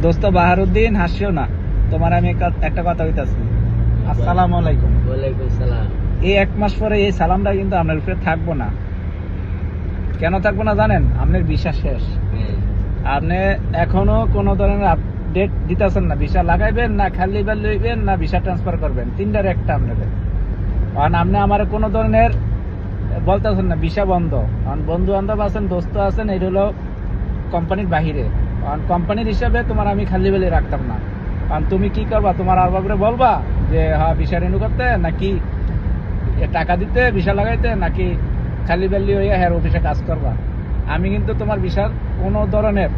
দোস্ত বাহারুদ্দিন, হাসিও না, তোমার আমি একটা কথা কইতাছি। আসসালামু আলাইকুম। ওয়ালাইকুম সালাম। এই 1 মাস পরে এই সালামটা কিন্তু আপনার উপরে থাকবো না। কেন থাকবো না জানেন? আপনার ভিসা শেষ। আপনি এখনো কোনো ধরনের আপডেট দিতেছেন না। ভিসা লাগাইবেন না খালি বেল লইবেন না ভিসা ট্রান্সফার করবেন, তিনটার একটা আপনাদের। কারণ আপনি আমার কোনো ধরনের বলতেছেন না ভিসা বন্ধ। কারণ বন্ধু বান্ধব আছেন, দোস্ত আছেন, এটা হলো কোম্পানির বাহিরে। কারণ কোম্পানির হিসাবে তোমার আমি খালি বেলে রাখতাম না। কারণ তুমি কি করবা? তোমার আরবা করে বলবা যে হ্যাঁ ভিসা রিনিউ করতে, নাকি টাকা দিতে ভিসা লাগাইতে, নাকি খালি বেলি হইয়া হের অফিসে কাজ করবা। আমি কিন্তু তোমার ভিসার কোনো ধরনের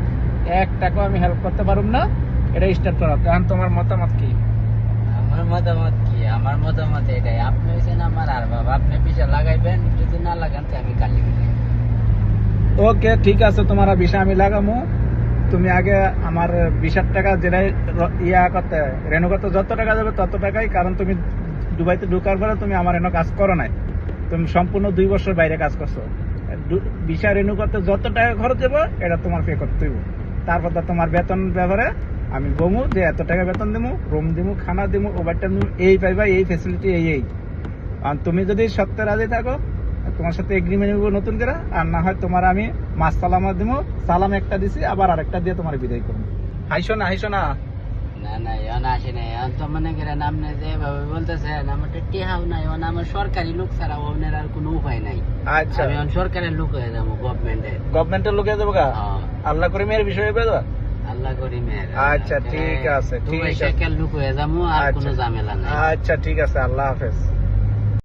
1 টাকাও আমি হেল্প করতে পারুম না। এটা স্টার্ট করা। কারণ তোমার মতামত কি? আমার মতামত কি? আমার মতামত এটাই, আপনি হয়েছেন আমার আর বাবা, আপনি পিছা লাগাইবেন, যদি না লাগান তো আমি কালি দিই। ওকে ঠিক আছে, তোমার ভিসা আমি লাগামু। তুমি আগে আমার ভিসার টাকা যেটা ইয়া করতে রেনু করতে যত টাকা যাবে তত টাকাই। কারণ তুমি দুবাইতে ঢুকার পরে তুমি আমার এনে কাজ করো নাই, তুমি সম্পূর্ণ 2 বছর বাইরে কাজ করছো। ভিসা রেনু করতে যত টাকা খরচ যাবে এটা তোমার পে করতে হইব। তারপর তো তোমার বেতন ব্যাপারে আমি বমু যে এত টাকা বেতন দিমু, রুম দিমু, খানা দিমু, ওভারটাইম দিমু, এই পাইবা, এই ফেসিলিটি, এই। আর তুমি যদি সত্যি রাজি থাকো তোমার সাথে এগ্রিমেন্ট নিব নতুন করে, আর না হয় তোমার আমি মাস সালামা দিব। সালাম একটা দিছি, আবার আরেকটা দিয়ে তোমার বিদায় করবো। হাইসো না, হাইসো না। না না, এখন আসে নাই। এখন তো মনে করেন আপনি যেভাবে বলতেছেন, আমার তো টেহাও নাই, এখন আমার সরকারি লোক ছাড়া ওনার আর কোনো উপায় নাই। আচ্ছা, আমি এখন সরকারের লোক হয়ে যাবো, গভর্নমেন্টের লোকে যাবো গা। আল্লাহ করে মেয়ের বিষয়ে পেয়ে যাবা। আল্লাহ করি মেয়ের। আচ্ছা ঠিক আছে, ঠিক আছে, লোক হয়ে যাবো, আর কোনো ঝামেলা নাই। আচ্ছা ঠিক আছে, আল্লাহ হাফেজ।